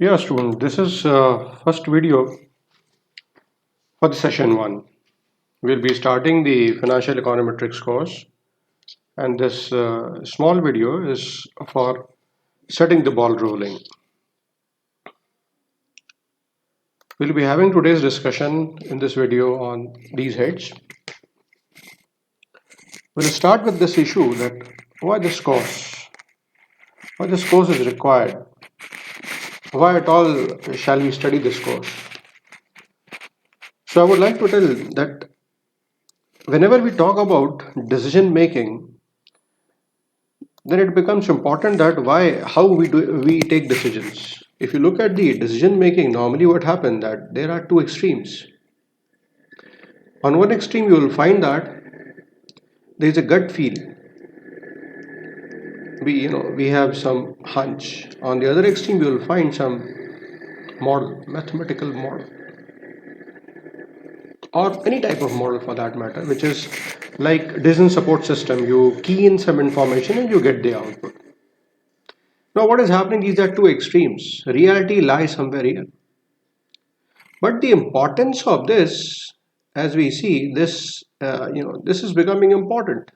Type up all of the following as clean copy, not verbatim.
Yeah, student, this is first video for the session 1. We'll be starting the financial econometrics course, and this small video is for setting the ball rolling. We'll be having today's discussion in this video on these heads. We'll start with this issue that why this course? Why this course is required? Why at all shall we study this course? So I would like to tell that whenever we talk about decision making, then it becomes important that how we take decisions. If you look at the decision making, normally what happens that there are two extremes. On one extreme you will find that there is a gut feel. We have some hunch. On the other extreme you will find some model, mathematical model, or any type of model for that matter, which is like decision support system. You key in some information and you get the output. Now what is happening? These are two extremes. Reality lies somewhere here. But the importance of this, as we see, this is becoming important.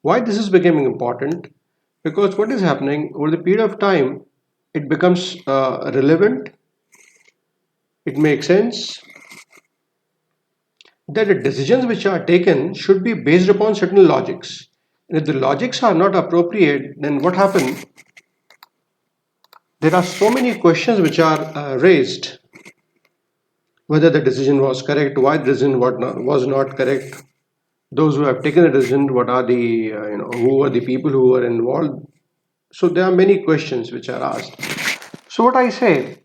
Why this is becoming important? Because what is happening over the period of time, it becomes relevant. It makes sense that the decisions which are taken should be based upon certain logics. And if the logics are not appropriate, then what happens? There are so many questions which are raised, whether the decision was correct, why the decision was not correct, those who have taken the decision, what are the who are the people who were involved. So there are many questions which are asked. So what I say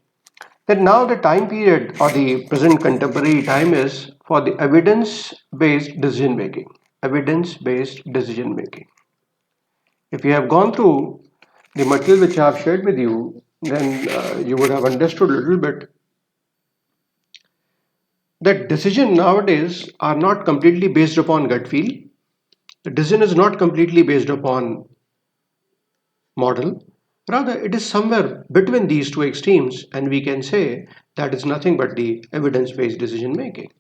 that now the time period or the present contemporary time is for the evidence based decision making. Evidence based decision making. If you have gone through the material which I have shared with you, then you would have understood a little bit that decision nowadays are not completely based upon gut feel. The decision is not completely based upon model. Rather, it is somewhere between these two extremes, and we can say that is nothing but the evidence based decision making.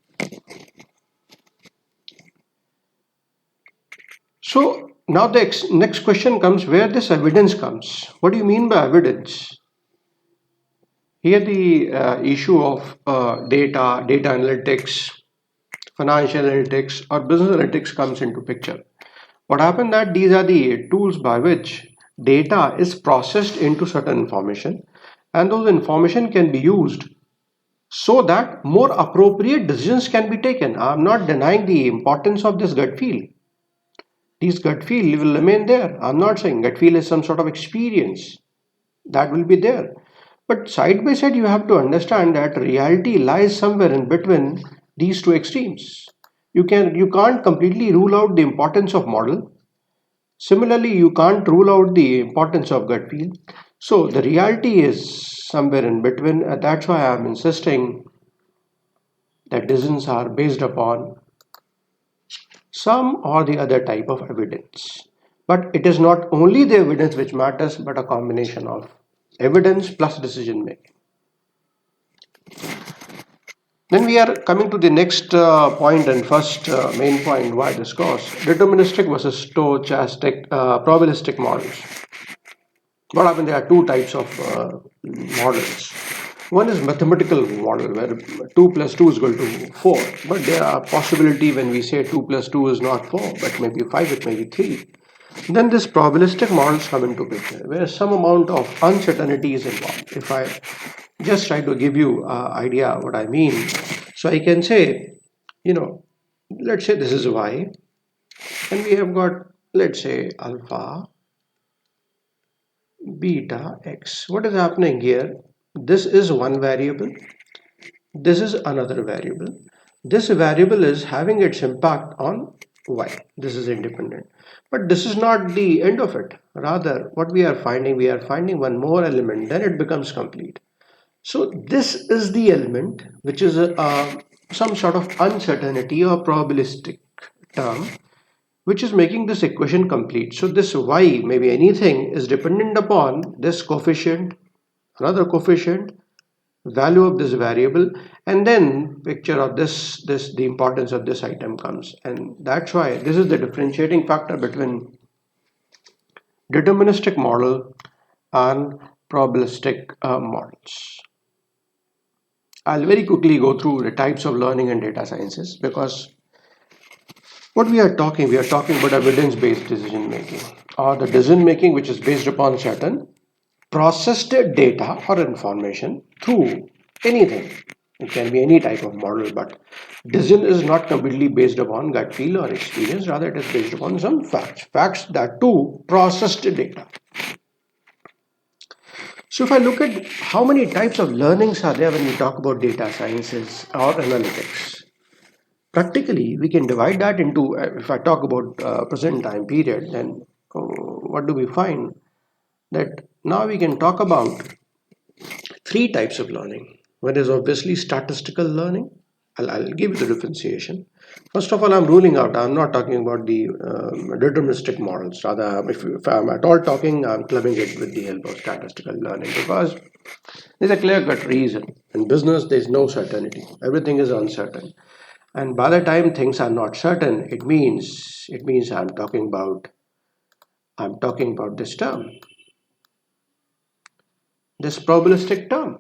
So, now the next question comes where this evidence comes. What do you mean by evidence? Here, the issue of data analytics, financial analytics, or business analytics comes into picture. What happened that these are the tools by which data is processed into certain information, and those information can be used so that more appropriate decisions can be taken. I'm not denying the importance of this gut feel. These gut feel will remain there. I'm not saying gut feel is some sort of experience that will be there. But side by side, you have to understand that reality lies somewhere in between these two extremes. You can't completely rule out the importance of model. Similarly, you can't rule out the importance of gut feel. So the reality is somewhere in between. And that's why I'm insisting that decisions are based upon some or the other type of evidence. But it is not only the evidence which matters, but a combination of evidence plus decision making. Then we are coming to the next point and first main point why this course deterministic versus stochastic probabilistic models. What happened? There are two types of models. One is mathematical model where 2 plus 2 is equal to 4, but there are possibility when we say 2 plus 2 is not 4, but maybe 5, it may be 3. Then this probabilistic models come into picture where some amount of uncertainty is involved. If I just try to give you an idea what I mean, so I can say, let's say this is y, and we have got, let's say, alpha, beta, x. What is happening here? This is one variable, this is another variable. This variable is having its impact on y. This is independent. But this is not the end of it. Rather, what we are finding one more element, then it becomes complete. So this is the element which is some sort of uncertainty or probabilistic term which is making this equation complete. So this y, maybe anything, is dependent upon this coefficient another coefficient, value of this variable, and then picture of this the importance of this item comes. And that's why this is the differentiating factor between deterministic model and probabilistic models. I'll very quickly go through the types of learning in data sciences, because what we are talking about evidence-based decision making, or the decision making which is based upon certain processed data or information through anything. It can be any type of model, but decision is not completely based upon gut feel or experience, rather it is based upon some facts. Facts that too processed data. So if I look at how many types of learnings are there when we talk about data sciences or analytics, practically we can divide that into, if I talk about present time period, then what do we find? That now we can talk about three types of learning. One is obviously statistical learning. I'll give you the differentiation. First of all, I'm ruling out, I'm not talking about the deterministic models. Rather, if I'm at all talking, I'm clubbing it with the help of statistical learning, because there's a clear cut reason. In business, there's no certainty, everything is uncertain. And by the time things are not certain, it means I'm talking about this probabilistic term.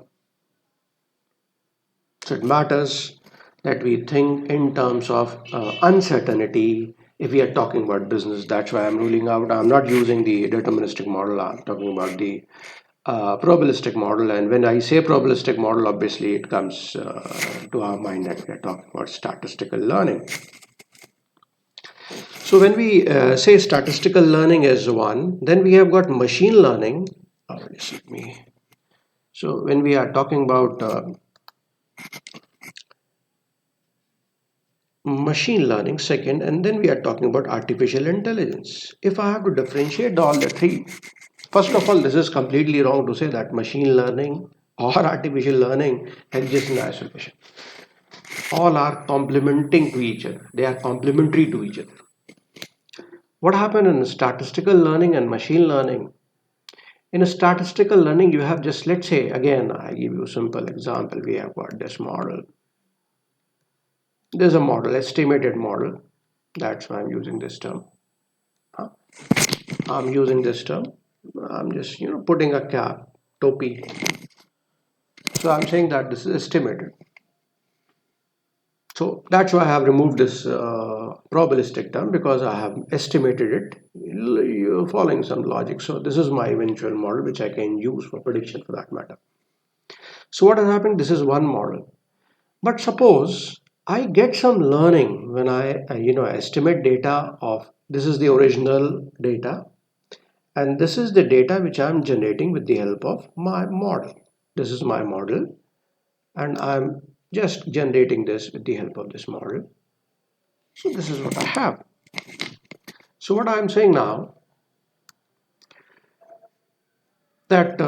So it matters that we think in terms of uncertainty if we are talking about business. That's why I'm ruling out, I'm not using the deterministic model, I'm talking about the probabilistic model. And when I say probabilistic model, obviously it comes to our mind that we are talking about statistical learning. So when we say statistical learning is one, then we have got machine learning. So when we are talking about machine learning second, and then we are talking about artificial intelligence. If I have to differentiate all the three, first of all, this is completely wrong to say that machine learning or artificial learning exists in isolation. All are complementing to each other, they are complementary to each other. What happened in statistical learning and machine learning? In a statistical learning, you have just, let's say, again, I give you a simple example. We have got this model. There's a model, estimated model. That's why I'm using this term. I'm using this term. I'm just putting a cap, topi. So I'm saying that this is estimated. So that's why I have removed this probabilistic term, because I have estimated it. You're following some logic. So this is my eventual model which I can use for prediction for that matter. So what has happened? This is one model. But suppose I get some learning when I estimate data of, this is the original data, and this is the data which I'm generating with the help of my model. This is my model, and I'm just generating this with the help of this model. So this is what I have. So what I'm saying now, that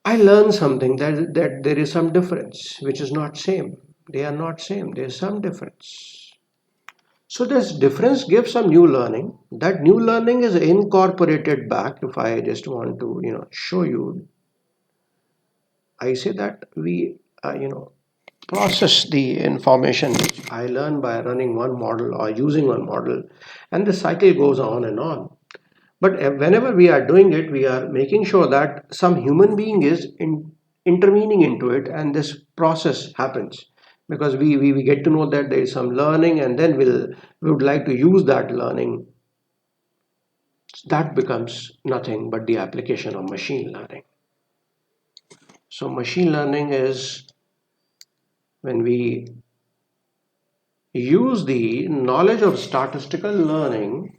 I learn something, that there is some difference which is not same. They are not same. There is some difference. So this difference gives some new learning. That new learning is incorporated back. If I just want to show you, I say that we process the information which I learn by running one model or using one model, and the cycle goes on and on. But whenever we are doing it, we are making sure that some human being is intervening into it, and this process happens, because we get to know that there is some learning, and then we would like to use that learning. That becomes nothing but the application of machine learning. So machine learning is when we use the knowledge of statistical learning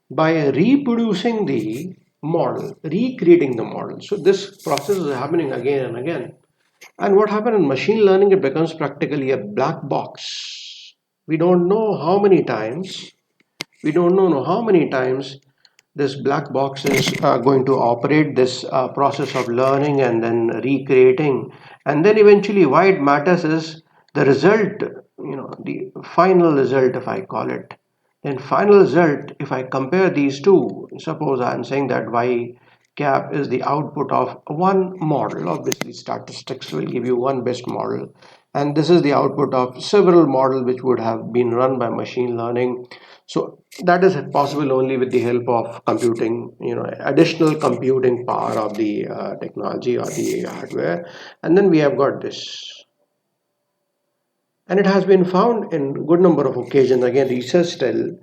by reproducing the model, recreating the model. So this process is happening again and again. And what happened in machine learning, it becomes practically a black box. We don't know how many times, this black box is going to operate this process of learning and then recreating. And then eventually why it matters is the result, the final result, if I call it. Then final result, if I compare these two, suppose I'm saying that y cap is the output of one model. Obviously, statistics will give you one best model, and this is the output of several models which would have been run by machine learning. So that is possible only with the help of computing, additional computing power of the technology or the hardware. And then we have got this, and it has been found in good number of occasions. Again, research tells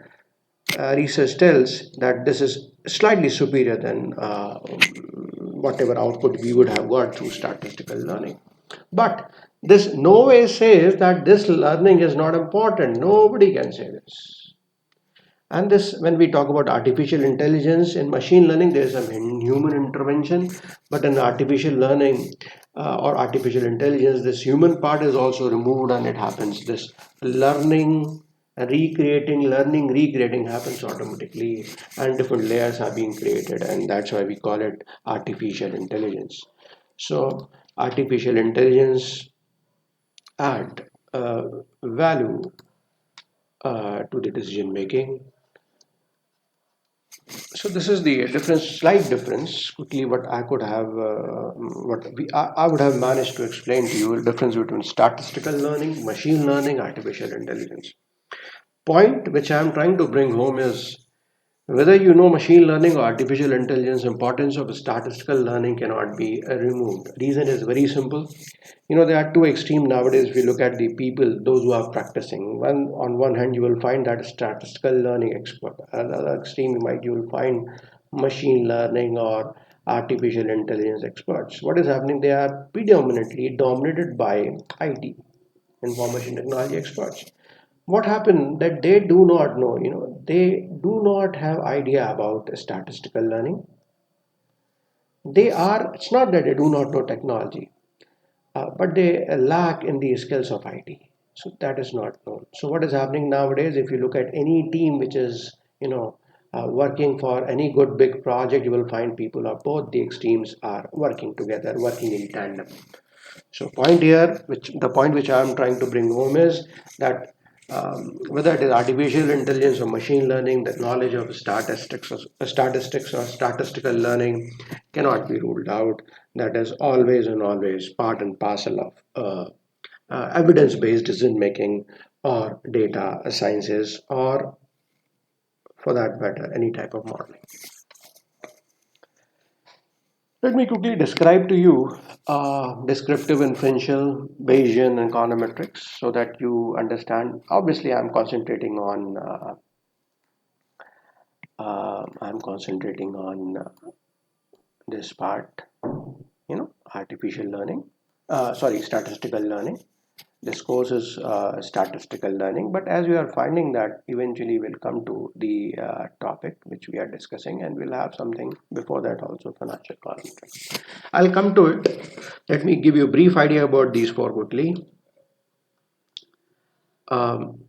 that this is slightly superior than whatever output we would have got through statistical learning. But this no way says that this learning is not important. Nobody can say this. And this, when we talk about artificial intelligence in machine learning, there is a human intervention, but in artificial learning or artificial intelligence, this human part is also removed and it happens. This learning, recreating happens automatically, and different layers are being created, and that's why we call it artificial intelligence. So, artificial intelligence add value to the decision making. So this is the difference, slight difference. Quickly, what I could have, I would have managed to explain to you the difference between statistical learning, machine learning, artificial intelligence. Point which I am trying to bring home is whether you know machine learning or artificial intelligence, importance of statistical learning cannot be removed. Reason is very simple. There are two extremes nowadays. If you look at the people, those who are practicing, on one hand you will find that statistical learning expert. Another extreme you will find machine learning or artificial intelligence experts. What is happening? They are predominantly dominated by IT, information technology experts. What happened that they do not know, they do not have idea about statistical learning. It's not that they do not know technology, but they lack in the skills of IT. So that is not known. So what is happening nowadays? If you look at any team which is, working for any good big project, you will find people of both the extremes are working together, working in tandem. So the point which I am trying to bring home is that whether it is artificial intelligence or machine learning, the knowledge of statistics or statistical learning cannot be ruled out. That is always and always part and parcel of evidence-based decision making or data sciences, or for that matter, any type of modeling. Let me quickly describe to you descriptive, inferential, Bayesian, and econometrics so that you understand. Obviously, I'm concentrating on this part, artificial learning. Sorry, statistical learning. This course is statistical learning, but as we are finding that eventually we'll come to the topic which we are discussing, and we'll have something before that also, financial econometrics. I'll come to it. Let me give you a brief idea about these four quickly. Um,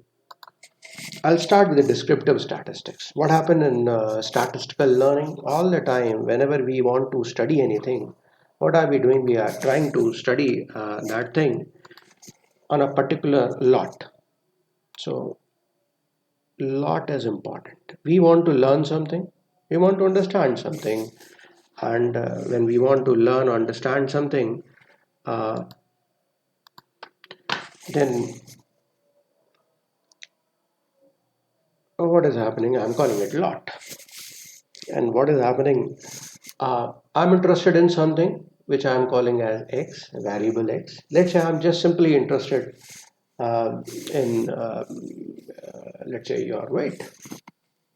I'll start with the descriptive statistics. What happened in statistical learning? All the time, whenever we want to study anything, what are we doing? We are trying to study that thing on a particular lot. So lot is important. We want to learn something, we want to understand something, and when we want to learn or understand something, uh, then what is happening? I'm calling it lot. And what is happening? I'm interested in something which I'm calling as x, variable x. Let's say I'm just simply interested in, let's say, your weight.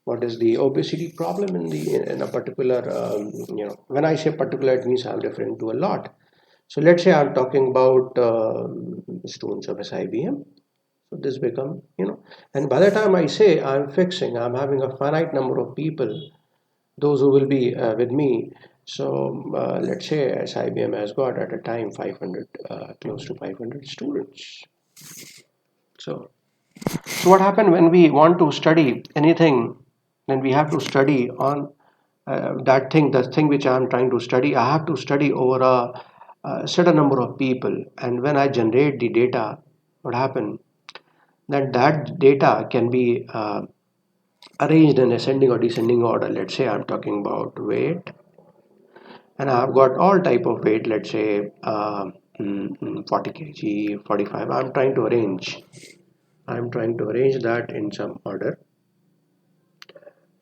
What is the obesity problem in a particular, when I say particular, it means I'm referring to a lot. So let's say I'm talking about students of SIBM. So this become, and by the time I say I'm having a finite number of people, those who will be with me. So let's say SIBM has got at a time 500, close to 500 students. So what happened when we want to study anything, then we have to study on the thing which I am trying to study. I have to study over a certain number of people, and when I generate the data, what happened? That data can be arranged in ascending or descending order. Let's say I'm talking about weight, and I've got all type of weight, let's say 40 kg, 45. I'm trying to arrange that in some order: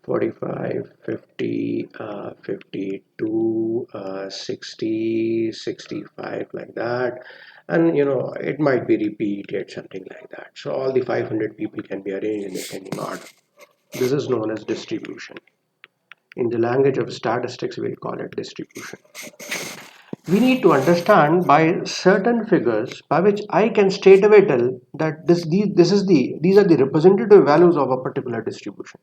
45, 50, 52, 60, 65, like that. And it might be repeated, something like that. So all the 500 people can be arranged in ascending order. This is known as distribution. In the language of statistics, we'll call it distribution. We need to understand by certain figures by which I can straight away tell that these are the representative values of a particular distribution.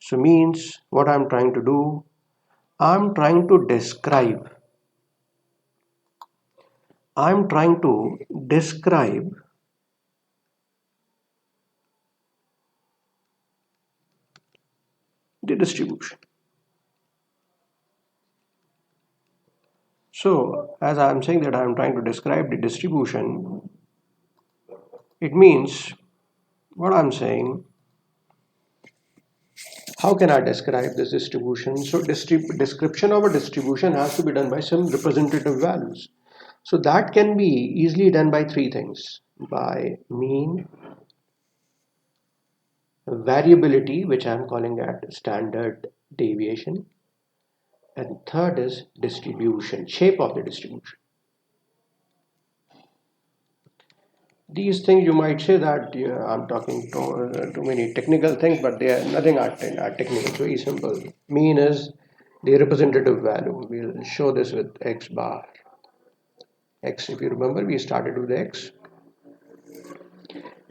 So means what I'm trying to do, I'm trying to describe the distribution. So as I'm saying that I'm trying to describe the distribution, it means what I'm saying, how can I describe this distribution? So description of a distribution has to be done by some representative values. So that can be easily done by three things: by mean, variability, which I'm calling at standard deviation, and third is distribution, shape of the distribution. These things you might say that I'm talking too many technical things, but they are nothing are technical. It's very simple. Mean is the representative value. We'll show this with x bar. X, if you remember, we started with x.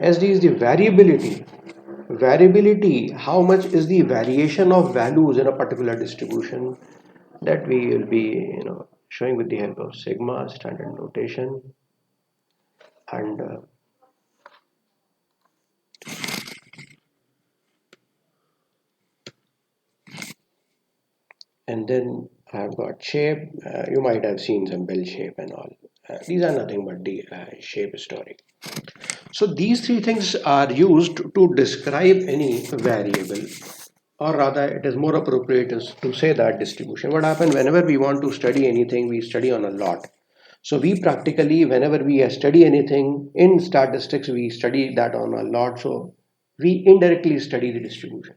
SD is the variability. Variability, how much is the variation of values in a particular distribution, that we will be showing with the help of sigma standard notation. And then I've got shape. You might have seen some bell shape and all. These are nothing but the shape story. So these three things are used to describe any variable, or rather it is more appropriate to say that distribution. What happens whenever we want to study anything, we study on a lot. So we practically, whenever we study anything in statistics, we study that on a lot. So we indirectly study the distribution.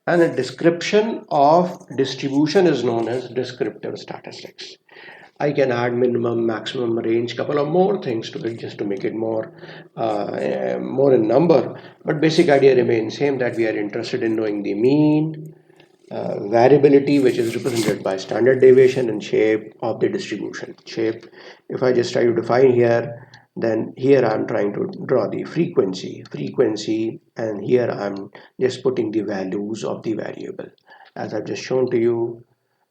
And a description of distribution is known as descriptive statistics. I can add minimum, maximum, range, couple of more things to it just to make it more in number. But basic idea remains same, that we are interested in knowing the mean, variability, which is represented by standard deviation, and shape of the distribution. Shape, if I just try to define here, then here I'm trying to draw the frequency, and here I'm just putting the values of the variable as I've just shown to you.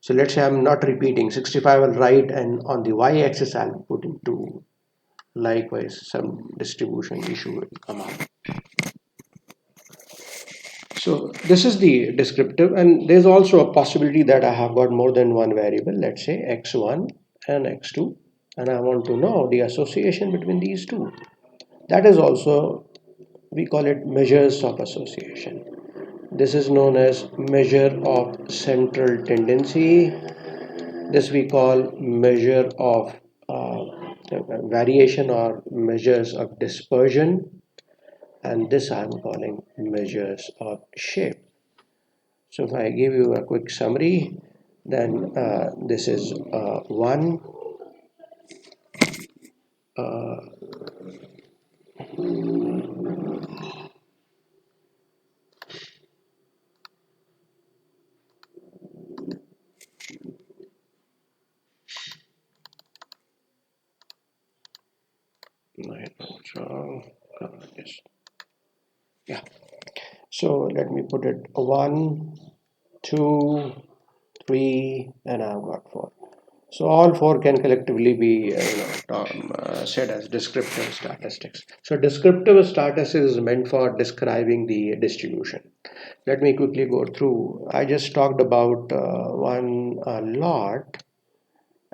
So let's say I'm not repeating 65, I'll write, and on the y-axis I'll put into likewise some distribution issue will come up. So this is the descriptive, and there's also a possibility that I have got more than one variable, let's say x1 and x2, and I want to know the association between these two. That is also, we call it measures of association. This is known as measure of central tendency. This we call measure of variation, or measures of dispersion, and this I'm calling measures of shape. So if I give you a quick summary, then this is one, uh, wrong. Yes. Yeah. So let me put it 1, 2, 3, and I've got 4. So all four can collectively be said as descriptive statistics. So descriptive statistics is meant for describing the distribution. Let me quickly go through. I just talked about one lot.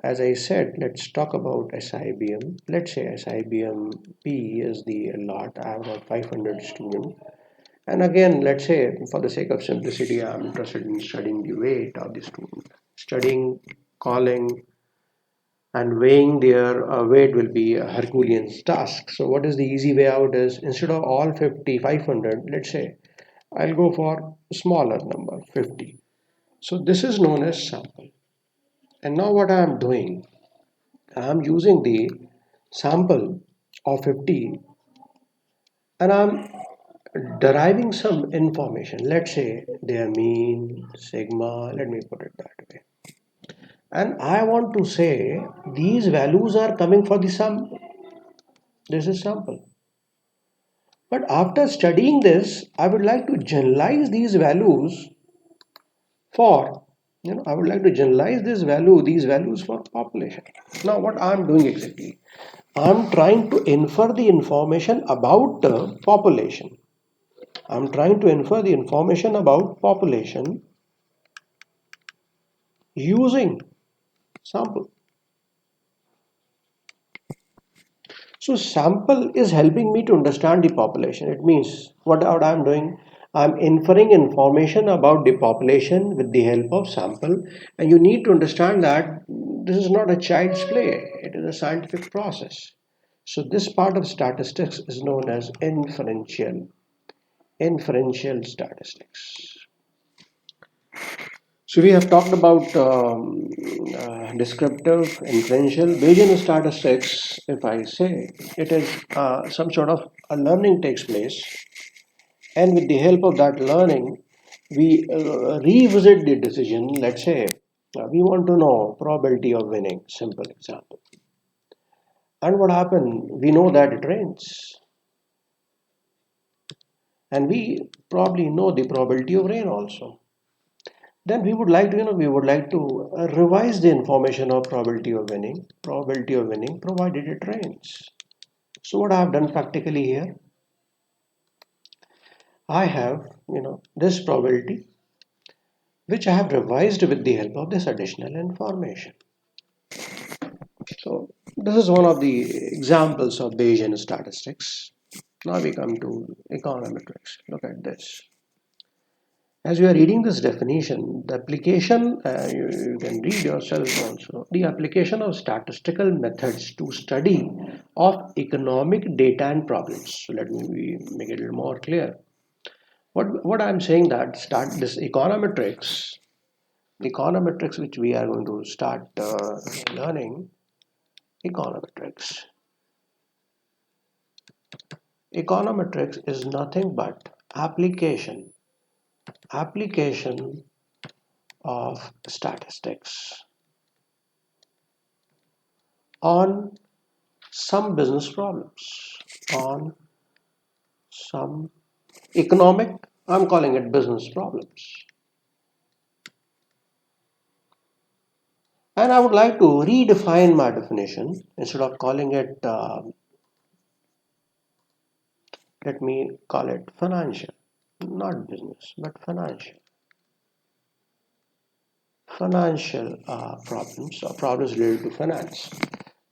As I said, let's talk about SIBM. Let's say SIBM P is the lot. I have got 500 students, And again, let's say for the sake of simplicity, I'm interested in studying the weight of the student. Studying, calling, and weighing their weight will be a Herculean task. So what is the easy way out is instead of all 50, 500, let's say I'll go for a smaller number, 50. So this is known as sample. And now what I am doing, I am using the sample of 50 and I'm deriving some information. Let's say their mean, sigma, let me put it that way. And I want to say these values are coming for the sample. This is sample. But after studying this, I would like to generalize these values for, I would like to generalize these values for population. Now, what I'm doing exactly? I'm trying to infer the information about the population. I'm trying to infer the information about population using sample. So sample is helping me to understand the population. It means what I'm doing, I'm inferring information about the population with the help of sample. And you need to understand that this is not a child's play, it is a scientific process. So this part of statistics is known as inferential statistics. So we have talked about descriptive, inferential, Bayesian statistics. If I say it is some sort of a learning takes place, and with the help of that learning, we revisit the decision. Let's say we want to know probability of winning. Simple example. And what happened? We know that it rains, and we probably know the probability of rain also. Then we would like to, revise the information of probability of winning provided it rains. So what I have done practically here, I have, this probability, which I have revised with the help of this additional information. So this is one of the examples of Bayesian statistics. Now we come to econometrics. Look at this. As you are reading this definition, the application, you can read yourself also, the application of statistical methods to study of economic data and problems. So let me make it a little more clear. What I'm saying that start this econometrics which we are going to start learning, econometrics. Econometrics is nothing but application of statistics on some business problems, on some economic, I'm calling it business problems. And I would like to redefine my definition instead of calling it, let me call it financial, not business, but financial. Financial problems or problems related to finance.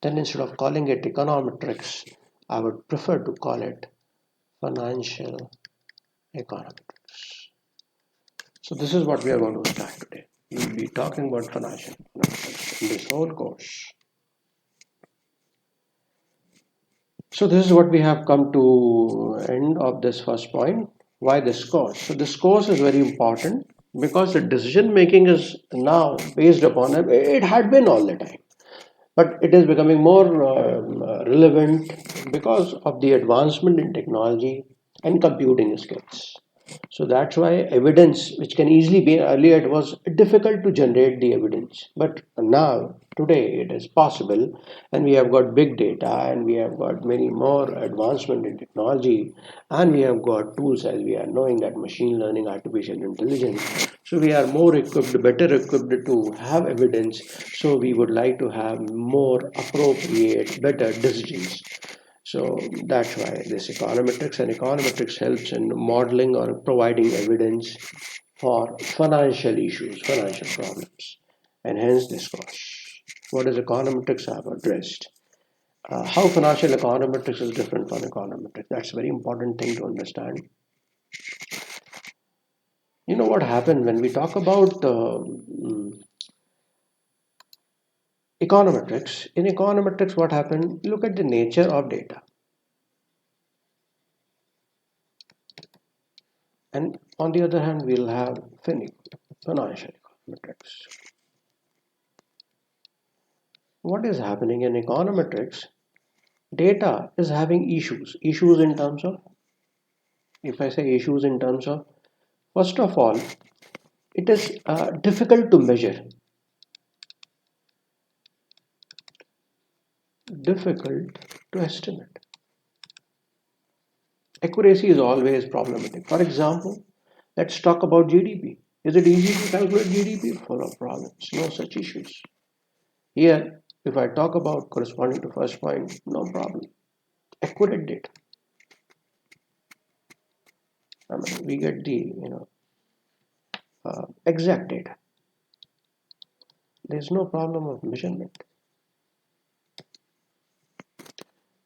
Then instead of calling it econometrics, I would prefer to call it financial econometrics. So this is what we are going to start today. We will be talking about financial econometrics in this whole course. So this is what we have come to end of this first point. Why this course? So this course is very important because the decision making is now based upon it had been all the time, but it is becoming more relevant because of the advancement in technology and computing skills. So that's why evidence, which can easily be, earlier it was difficult to generate the evidence, but now today it is possible, and we have got big data, and we have got many more advancement in technology, and we have got tools as we are knowing that machine learning, artificial intelligence. So we are more equipped, better equipped to have evidence. So we would like to have more appropriate, better decisions. So that's why this econometrics helps in modeling or providing evidence for financial issues, financial problems, and hence this course. What does econometrics have addressed? How financial econometrics is different from econometrics? That's a very important thing to understand. You know what happened when we talk about econometrics? In econometrics, what happened? Look at the nature of data. And on the other hand, we'll have financial econometrics. What is happening in econometrics? Data is having issues. Issues in terms of, if I say issues in terms of, first of all, it is difficult to measure, difficult to estimate. Accuracy is always problematic. For example, let's talk about GDP. Is it easy to calculate GDP? Full of problems, no such issues. Here, if I talk about corresponding to first point, no problem. Accurate data. I mean, we get the exact data. There's no problem of measurement.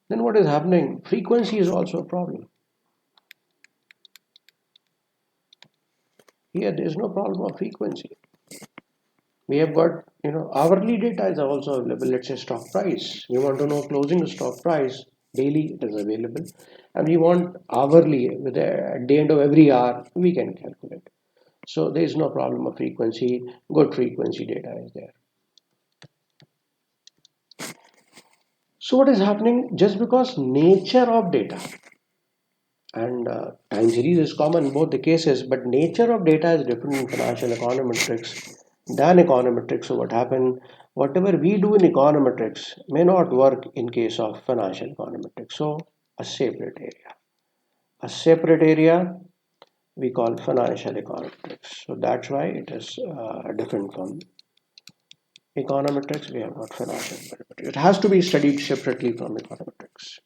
Then what is happening? Frequency is also a problem. Here, there is no problem of frequency. We have got, hourly data is also available. Let's say stock price. We want to know closing stock price. Daily it is available. And we want hourly, at the end of every hour, we can calculate. So there is no problem of frequency. Good frequency data is there. So what is happening? Just because nature of data and time series is common in both the cases, but nature of data is different in financial econometrics than econometrics. So what happened? Whatever we do in econometrics may not work in case of financial econometrics. So a separate area. A separate area we call financial econometrics. So that's why it is different from econometrics. We have got financial econometrics. It has to be studied separately from econometrics.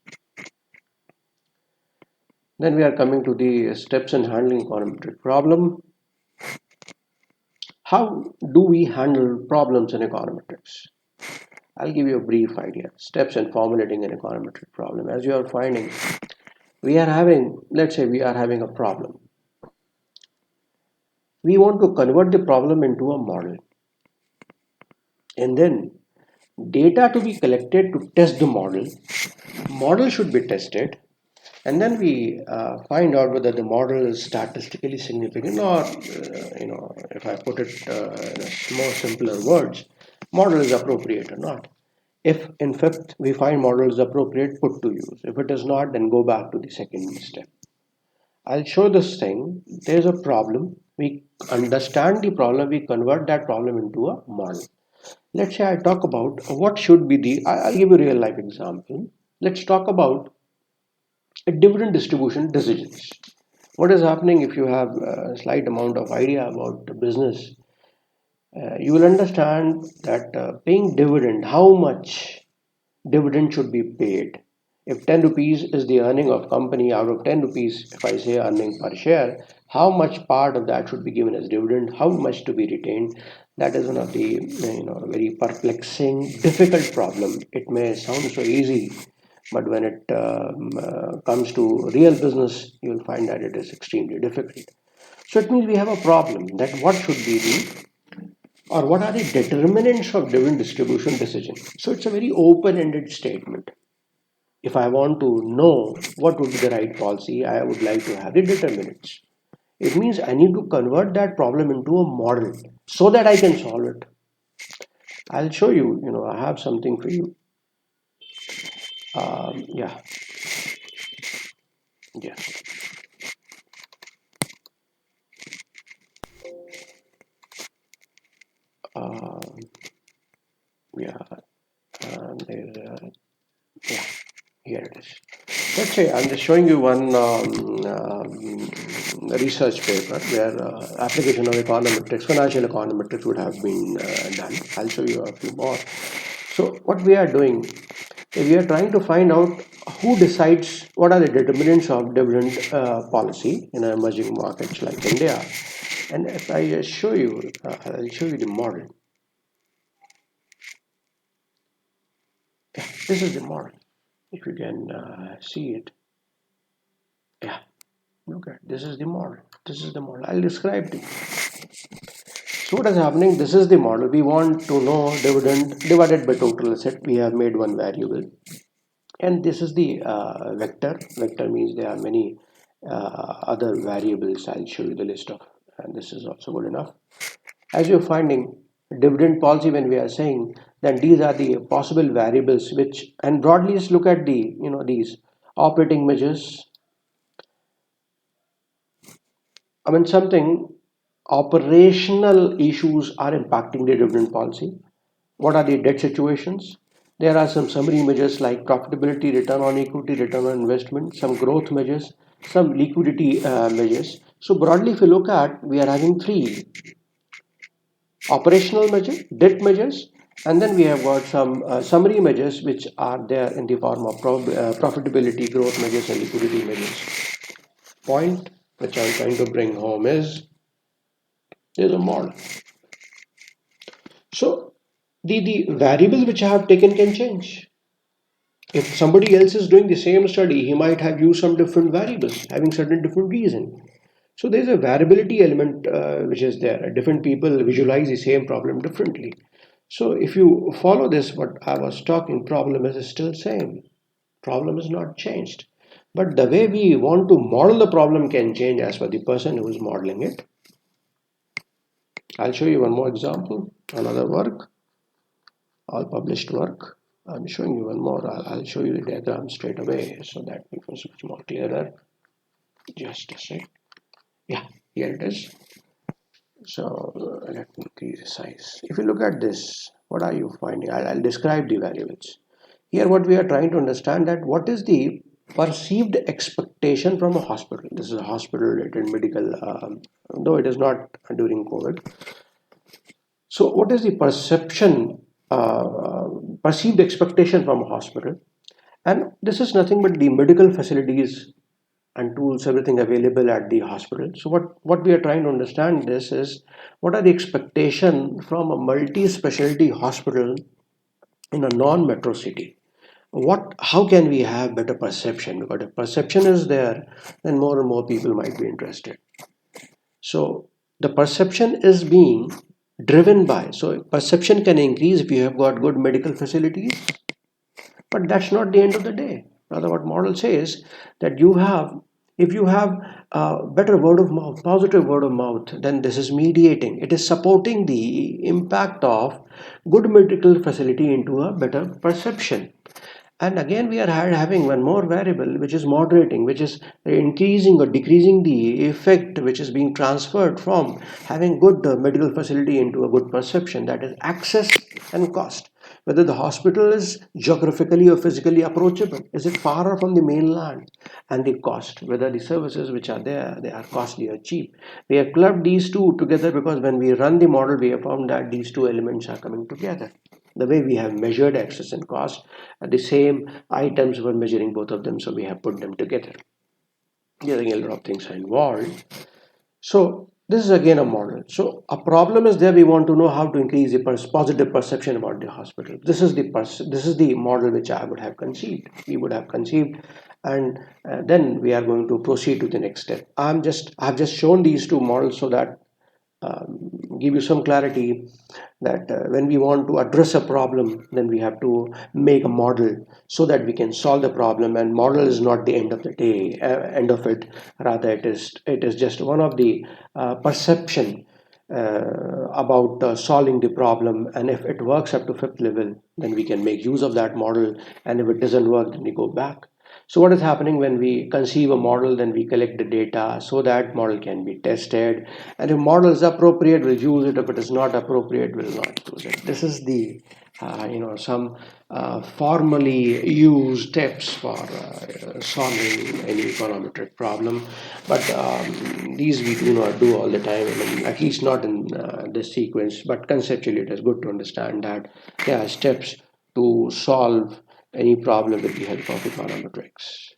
Then we are coming to the steps in handling econometric problem. How do we handle problems in econometrics? I'll give you a brief idea. Steps in formulating an econometric problem. As you are finding, let's say we are having a problem. We want to convert the problem into a model. And then data to be collected to test the model. Model should be tested. And then we find out whether the model is statistically significant or, if I put it in more simpler words, model is appropriate or not. If in fifth we find model is appropriate, put to use. If it is not, then go back to the second step. I'll show this thing. There's a problem. We understand the problem. We convert that problem into a model. Let's say I talk about what should be I'll give you a real life example. Let's talk about dividend distribution decisions. What is happening if you have a slight amount of idea about the business? You will understand that paying dividend, how much dividend should be paid. If 10 rupees is the earning of company, out of 10 rupees, if I say earning per share, how much part of that should be given as dividend, how much to be retained? That is one of the very perplexing, difficult problem. It may sound so easy, but when it comes to real business, you will find that it is extremely difficult. So it means we have a problem that what should be what are the determinants of dividend distribution decision. So it's a very open-ended statement. If I want to know what would be the right policy, I would like to have the determinants. It means I need to convert that problem into a model so that I can solve it. I'll show you, I have something for you. Yeah. Yeah. Uh, yeah. Yeah. Here it is. Let's say I'm just showing you one research paper where application of econometrics, financial econometrics would have been done. I'll show you a few more. So what we are doing, we are trying to find out who decides what are the determinants of dividend policy in emerging markets like India. And if I just show you, I'll show you the model. Yeah, this is the model. If you can see it. Yeah. Look at this is the model. This is the model. I'll describe to you. So what is happening? This is the model. We want to know dividend divided by total asset. We have made one variable, and this is the vector. Vector means there are many other variables. I'll show you the list of, and this is also good enough. As you're finding dividend policy, when we are saying that these are the possible variables which, and broadly just look at the these operating measures. I mean something operational issues are impacting the dividend policy. What are the debt situations? There are some summary measures like profitability, return on equity, return on investment, some growth measures, some liquidity measures. So broadly, if you look at, we are having three: operational measure, debt measures, and then we have got some summary measures which are there in the form of profitability, growth measures, and liquidity measures. Point which I'm trying to bring home is there's a model. So the variables which I have taken can change. If somebody else is doing the same study, he might have used some different variables, having certain different reason. So there's a variability element which is there. Different people visualize the same problem differently. So if you follow this, what I was talking, problem is still same. Problem is not changed. But the way we want to model the problem can change as per the person who is modeling it. I'll show you one more example, another work, all published work. I'm showing you one more. I'll show you the diagram straight away so that becomes much more clearer. Just a sec. Yeah, here it is. So let me increase the size. If you look at this, what are you finding? I'll describe the variables. Here what we are trying to understand that what is the perceived expectation from a hospital. This is a hospital related medical, though it is not during COVID. So what is the perceived expectation from a hospital? And this is nothing but the medical facilities and tools, everything available at the hospital. So what we are trying to understand this is what are the expectation from a multi-specialty hospital in a non-metro city. How can we have better perception? Because if perception is there, then more and more people might be interested. So the perception is being driven by, so perception can increase if you have got good medical facilities, but that's not the end of the day. Rather, what model says that if you have better word of mouth, positive word of mouth, then this is mediating. It is supporting the impact of good medical facility into a better perception. And again, we are having one more variable which is moderating, which is increasing or decreasing the effect which is being transferred from having good medical facility into a good perception, that is access and cost. Whether the hospital is geographically or physically approachable, is it far from the mainland, and the cost, whether the services which are there, they are costly or cheap. We have clubbed these two together because when we run the model, we have found that these two elements are coming together. The way we have measured access and cost, the same items were measuring both of them, so we have put them together. I think a lot of things are involved. So this is again a model. So a problem is there. We want to know how to increase the positive perception about the hospital. This is the model which I would have conceived. We would have conceived, and then we are going to proceed to the next step. I've just shown these two models so that give you some clarity that when we want to address a problem, then we have to make a model so that we can solve the problem. And model is not the end of the day, end of it. Rather, it is just one of the perception about solving the problem. And if it works up to fifth level, then we can make use of that model. And if it doesn't work, then we go back. So what is happening when we conceive a model, then we collect the data so that model can be tested. And if model is appropriate, we'll use it. If it is not appropriate, we'll not use it. This is the some formally used steps for solving any econometric problem. But these we do not do all the time. I mean, at least not in this sequence. But conceptually, it is good to understand that there are steps to solve any problem with the help of econometrics.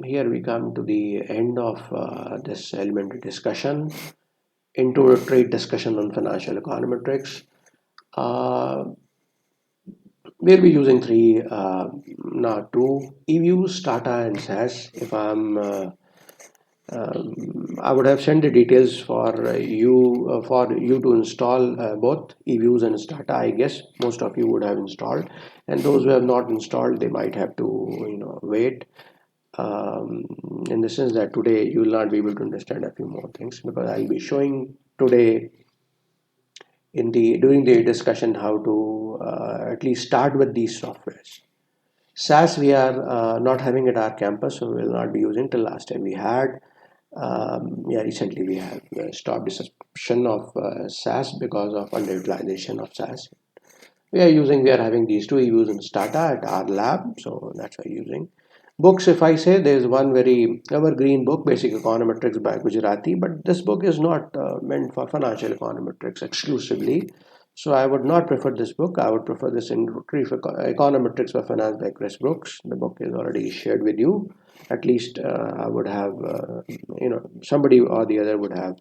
Here we come to the end of this elementary discussion, introductory discussion on financial econometrics. Uh, We'll be using two EViews, Tata and SAS. If I would have sent the details for you to install both eViews and Stata. I guess most of you would have installed, and those who have not installed, they might have to wait. In the sense that today you will not be able to understand a few more things, because I'll be showing today in the during the discussion how to at least start with these softwares. SAS we are not having at our campus, so we will not be using. Till last time we had. Yeah, recently we have stopped the subscription of SAS because of underutilization of SAS. We are having these two EViews in Stata at our lab, so that's why we're using. Books, if I say, there's one very evergreen book, Basic Econometrics by Gujarati, but this book is not meant for financial econometrics exclusively. So I would not prefer this book. I would prefer this Introductory for Econometrics for Finance by Chris Brooks. The book is already shared with you. At least I would have, somebody or the other would have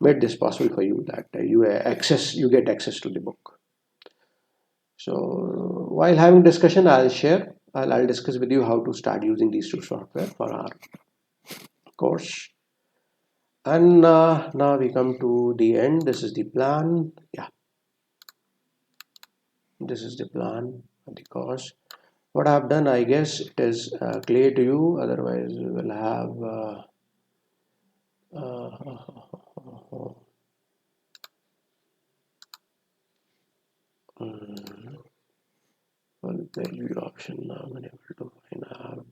made this possible for you, that you get access to the book. So while having discussion, I'll discuss with you how to start using these two software for our course. And now we come to the end. This is the plan. Yeah, this is the plan of the course. What I've done, I guess it is clear to you. Otherwise, we will have. Well, value option now I'm unable to find out.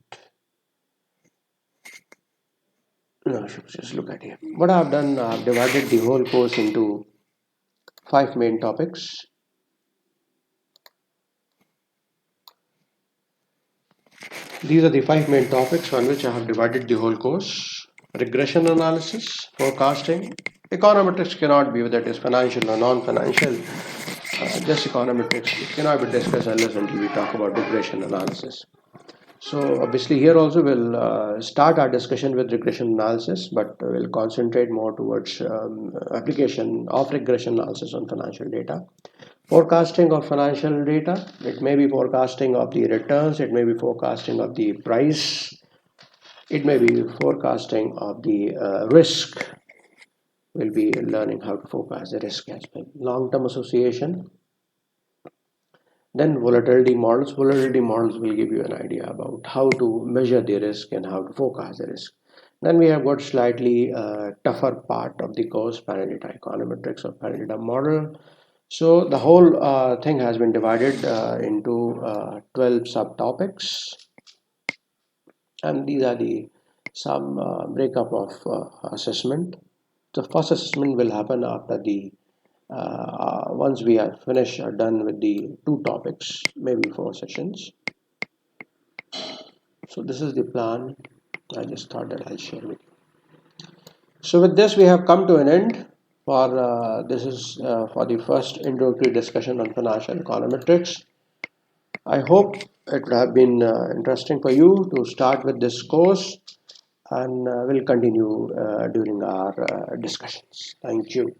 No, I should just look at here. What I've done, I've divided the whole course into 5 main topics. These are the 5 main topics on which I have divided the whole course. Regression analysis, forecasting. Econometrics cannot be whether it is financial or non-financial. Just econometrics. It cannot be discussed unless until we talk about regression analysis. So obviously here also we'll start our discussion with regression analysis, but we'll concentrate more towards application of regression analysis on financial data. Forecasting of financial data, it may be forecasting of the returns, it may be forecasting of the price, it may be forecasting of the risk. We'll be learning how to forecast the risk as well. Long-term association. Then volatility models. Volatility models will give you an idea about how to measure the risk and how to forecast the risk. Then we have got slightly tougher part of the course, Panadata econometrics or Panadata model. So the whole thing has been divided into 12 subtopics, and these are the some breakup of assessment. The first assessment will happen after the once we are finished or done with the 2 topics, maybe 4 sessions. So this is the plan. I just thought that I'll share with you. So with this we have come to an end for this is for the first introductory discussion on financial econometrics. I hope it would have been interesting for you to start with this course, and we'll continue during our discussions. Thank you.